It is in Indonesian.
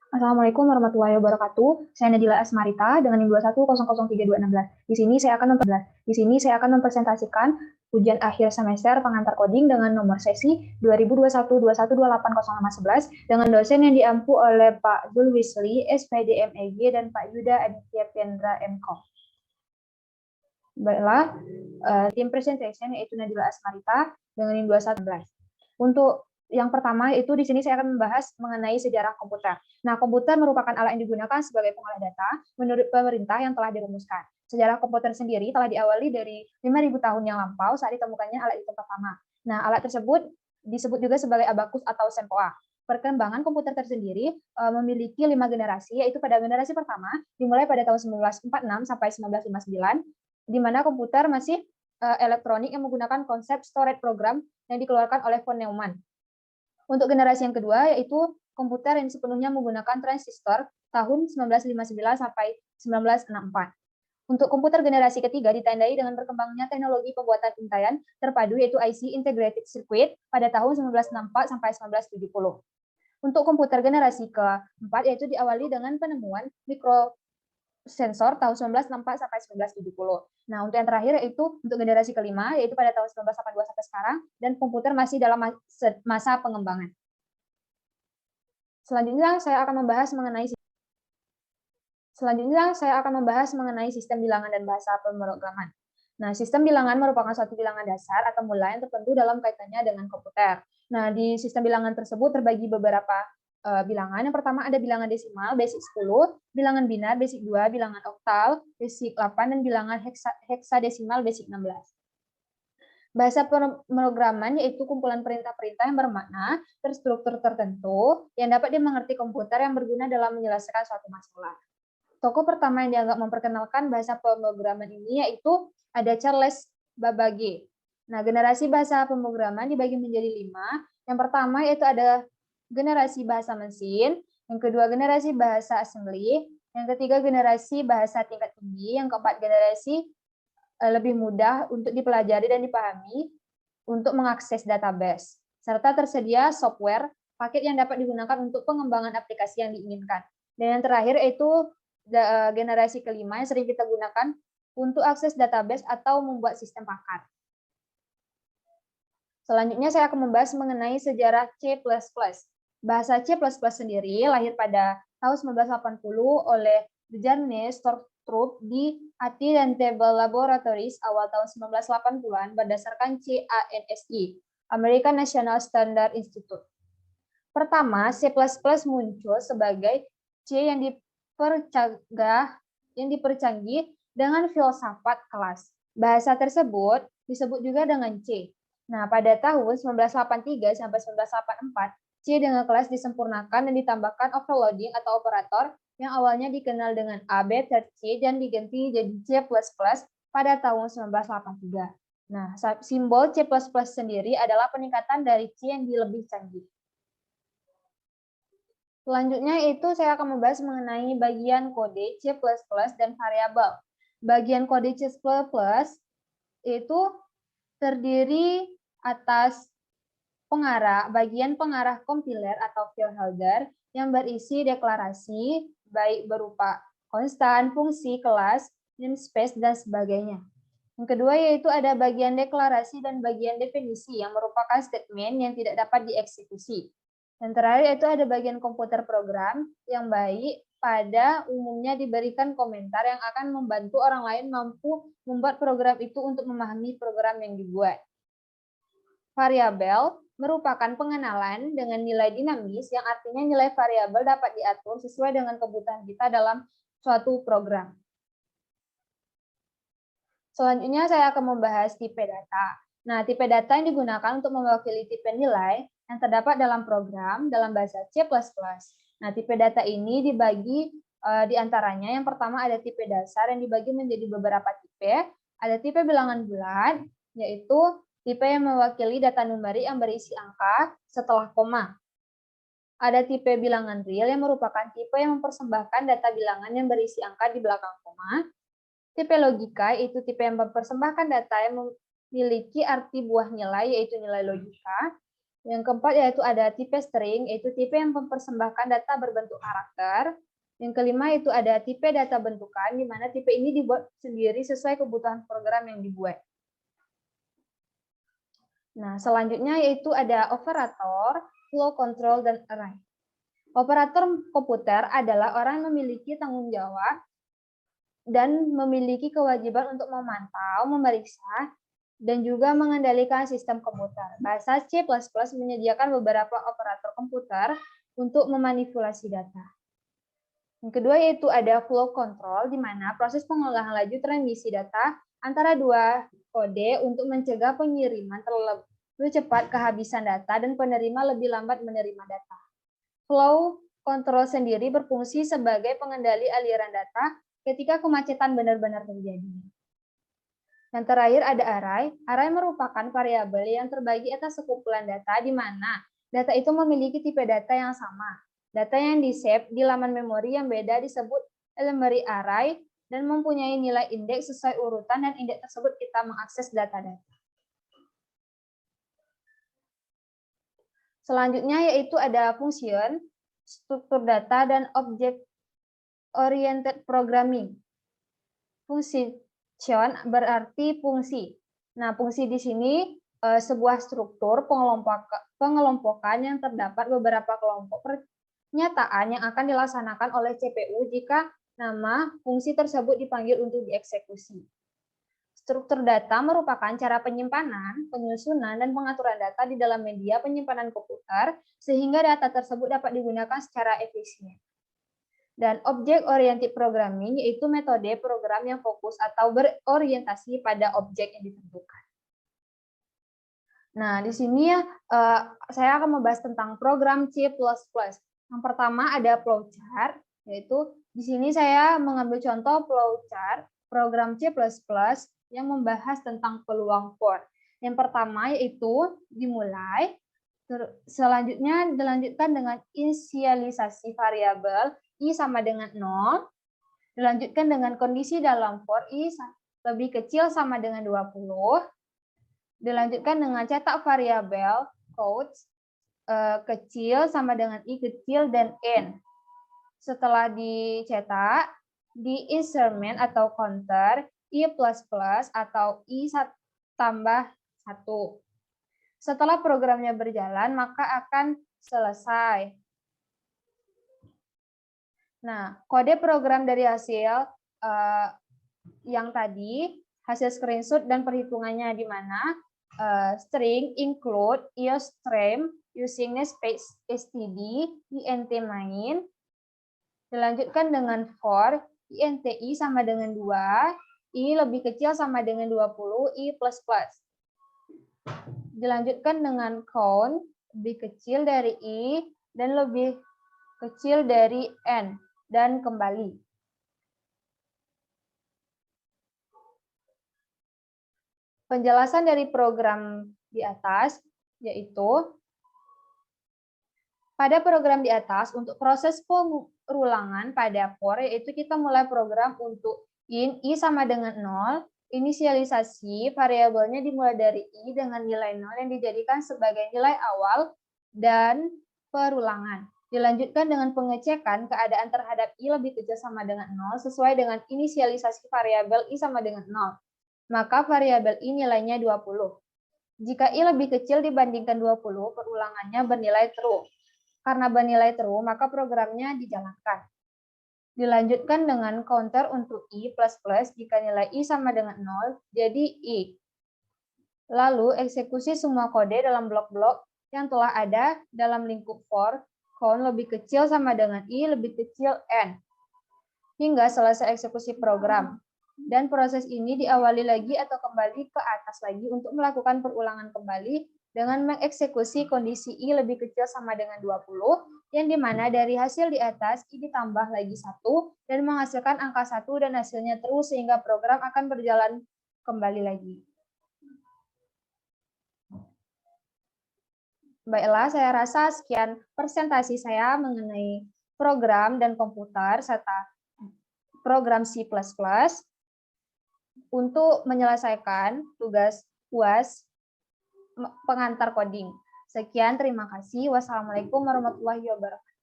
Assalamualaikum warahmatullahi wabarakatuh. Saya Nadila Asmarita dengan NIM 21003216. Di sini saya akan mempresentasikan ujian akhir semester pengantar coding dengan nomor sesi 2021-21280511 dengan dosen yang diampu oleh Pak Zulwisli, SPD MEG, dan Pak Yuda Aditya Pendra MKOM. Baiklah, tim presentation yaitu Nadila Asmarita dengan NIM 2111. Untuk yang pertama itu di sini saya akan membahas mengenai sejarah komputer. Nah, komputer merupakan alat yang digunakan sebagai pengolah data menurut pemerintah yang telah dirumuskan. Sejarah komputer sendiri telah diawali dari 5.000 tahun yang lampau saat ditemukannya alat itu pertama. Nah, alat tersebut disebut juga sebagai abakus atau sempoa. Perkembangan komputer tersendiri memiliki 5 generasi, yaitu pada generasi pertama dimulai pada tahun 1946 sampai 1959, di mana komputer masih elektronik yang menggunakan konsep storage program yang dikeluarkan oleh von Neumann. Untuk generasi yang kedua, yaitu komputer yang sepenuhnya menggunakan transistor tahun 1959 sampai 1964. Untuk komputer generasi ketiga ditandai dengan berkembangnya teknologi pembuatan intayan terpadu yaitu IC Integrated Circuit pada tahun 1964 sampai 1970. Untuk komputer generasi keempat yaitu diawali dengan penemuan mikrosensor tahun 1964 sampai 1970. Nah, untuk yang terakhir yaitu untuk generasi kelima yaitu pada tahun 1982 sampai sekarang dan komputer masih dalam masa pengembangan. Selanjutnya saya akan membahas mengenai sistem bilangan dan bahasa pemrograman. Nah, sistem bilangan merupakan suatu bilangan dasar atau mulai yang tertentu dalam kaitannya dengan komputer. Nah, di sistem bilangan tersebut terbagi beberapa bilangan. Yang pertama ada bilangan desimal, basic 10, bilangan binar, basic 2, bilangan oktal, basic 8, dan bilangan heksadesimal, basic 16. Bahasa pemrograman yaitu kumpulan perintah-perintah yang bermakna terstruktur tertentu yang dapat dimengerti komputer yang berguna dalam menyelesaikan suatu masalah. Tokoh pertama yang dianggap memperkenalkan bahasa pemrograman ini yaitu ada Charles Babbage. Nah, generasi bahasa pemrograman dibagi menjadi 5. Yang pertama yaitu ada generasi bahasa mesin, yang kedua generasi bahasa assembly, yang ketiga generasi bahasa tingkat tinggi, yang keempat generasi lebih mudah untuk dipelajari dan dipahami untuk mengakses database, serta tersedia software paket yang dapat digunakan untuk pengembangan aplikasi yang diinginkan. Dan yang terakhir yaitu generasi kelima yang sering kita gunakan untuk akses database atau membuat sistem paket. Selanjutnya saya akan membahas mengenai sejarah C++. Bahasa C++ sendiri lahir pada tahun 1980 oleh Bjarne Stroustrup di ATI dan Table Laboratories awal tahun 1980-an berdasarkan CANSI, American National Standard Institute. Pertama, C++ muncul sebagai C yang dipercanggih dengan filsafat kelas. Bahasa tersebut disebut juga dengan C. Nah, pada tahun 1983 sampai 1984, C dengan kelas disempurnakan dan ditambahkan overloading atau operator yang awalnya dikenal dengan A, B, C dan diganti jadi C++ pada tahun 1983. Nah, simbol C++ sendiri adalah peningkatan dari C yang lebih canggih. Selanjutnya itu saya akan membahas mengenai bagian kode C++ dan variabel. Bagian kode C++ itu terdiri atas bagian pengarah kompiler atau fileholder yang berisi deklarasi baik berupa konstan, fungsi, kelas, namespace, dan sebagainya. Yang kedua yaitu ada bagian deklarasi dan bagian definisi yang merupakan statement yang tidak dapat dieksekusi. Dan terakhir yaitu ada bagian komputer program yang baik pada umumnya diberikan komentar yang akan membantu orang lain mampu membuat program itu untuk memahami program yang dibuat. Variabel merupakan pengenalan dengan nilai dinamis yang artinya nilai variabel dapat diatur sesuai dengan kebutuhan kita dalam suatu program. Selanjutnya saya akan membahas tipe data. Nah, tipe data yang digunakan untuk mewakili tipe nilai yang terdapat dalam program dalam bahasa C++. Nah, tipe data ini dibagi di antaranya. Yang pertama ada tipe dasar yang dibagi menjadi beberapa tipe. Ada tipe bilangan bulat, yaitu tipe yang mewakili data numerik yang berisi angka setelah koma. Ada tipe bilangan real yang merupakan tipe yang mempersembahkan data bilangan yang berisi angka di belakang koma. Tipe logika itu tipe yang mempersembahkan data yang memiliki arti buah nilai, yaitu nilai logika. Yang keempat yaitu ada tipe string, yaitu tipe yang mempersembahkan data berbentuk karakter. Yang kelima itu ada tipe data bentukan, di mana tipe ini dibuat sendiri sesuai kebutuhan program yang dibuat. Nah, selanjutnya yaitu ada operator, flow control, dan array. Operator komputer adalah orang yang memiliki tanggung jawab dan memiliki kewajiban untuk memantau, memeriksa, dan juga mengendalikan sistem komputer. Bahasa C++ menyediakan beberapa operator komputer untuk memanipulasi data. Yang kedua yaitu ada flow control, di mana proses pengolahan laju transmisi data antara dua kode untuk mencegah pengiriman terlalu cepat kehabisan data dan penerima lebih lambat menerima data. Flow control sendiri berfungsi sebagai pengendali aliran data ketika kemacetan benar-benar terjadi. Yang terakhir ada array. Array merupakan variabel yang terbagi atas sekumpulan data di mana data itu memiliki tipe data yang sama. Data yang di-save di laman memori yang beda disebut elementary array dan mempunyai nilai indeks sesuai urutan dan indeks tersebut kita mengakses data-data. Selanjutnya yaitu ada function, struktur data, dan object oriented programming. Function berarti fungsi. Nah, fungsi di sini sebuah struktur pengelompokan yang terdapat beberapa kelompok pernyataan yang akan dilaksanakan oleh CPU jika nama fungsi tersebut dipanggil untuk dieksekusi. Struktur data merupakan cara penyimpanan, penyusunan, dan pengaturan data di dalam media penyimpanan komputer sehingga data tersebut dapat digunakan secara efisien. Dan object-oriented programming yaitu metode program yang fokus atau berorientasi pada objek yang ditentukan. Nah, di sini saya akan membahas tentang program C++. Yang pertama ada flowchart, yaitu di sini saya mengambil contoh flowchart program C++ yang membahas tentang peluang for. Yang pertama yaitu dimulai, selanjutnya dilanjutkan dengan inisialisasi variabel I sama dengan 0, dilanjutkan dengan kondisi dalam for I lebih kecil sama dengan 20, dilanjutkan dengan cetak variabel quotes kecil sama dengan I kecil dan N. Setelah dicetak, di instrument atau counter I++ atau I tambah 1. Setelah programnya berjalan, maka akan selesai. Nah, kode program dari hasil yang tadi, hasil screenshot dan perhitungannya di mana string include iostream using namespace std int main, dilanjutkan dengan for int I sama dengan 2, I lebih kecil sama dengan 20, I++. Dilanjutkan dengan count, lebih kecil dari I dan lebih kecil dari N, dan kembali. Penjelasan dari program di atas, yaitu pada program di atas, untuk proses pengulangan pada for, yaitu kita mulai program untuk in I sama dengan 0, inisialisasi variabelnya dimulai dari I dengan nilai 0 yang dijadikan sebagai nilai awal dan perulangan. Dilanjutkan dengan pengecekan keadaan terhadap I lebih kecil sama dengan 0 sesuai dengan inisialisasi variabel I sama dengan 0. Maka variabel I nilainya 20. Jika I lebih kecil dibandingkan 20, perulangannya bernilai true. Karena bernilai true, maka programnya dijalankan. Dilanjutkan dengan counter untuk I++, jika nilai I sama dengan 0, jadi I. Lalu eksekusi semua kode dalam blok-blok yang telah ada dalam lingkup for, count lebih kecil sama dengan I lebih kecil N. Hingga selesai eksekusi program. Dan proses ini diawali lagi atau kembali ke atas lagi untuk melakukan perulangan kembali dengan mengeksekusi kondisi I lebih kecil sama dengan 20, yang dimana dari hasil di atas I ditambah lagi 1 dan menghasilkan angka 1 dan hasilnya terus sehingga program akan berjalan kembali lagi. Baiklah, saya rasa sekian presentasi saya mengenai program dan komputer serta program C++. Untuk menyelesaikan tugas UAS pengantar coding. Sekian, terima kasih. Wassalamualaikum warahmatullahi wabarakatuh.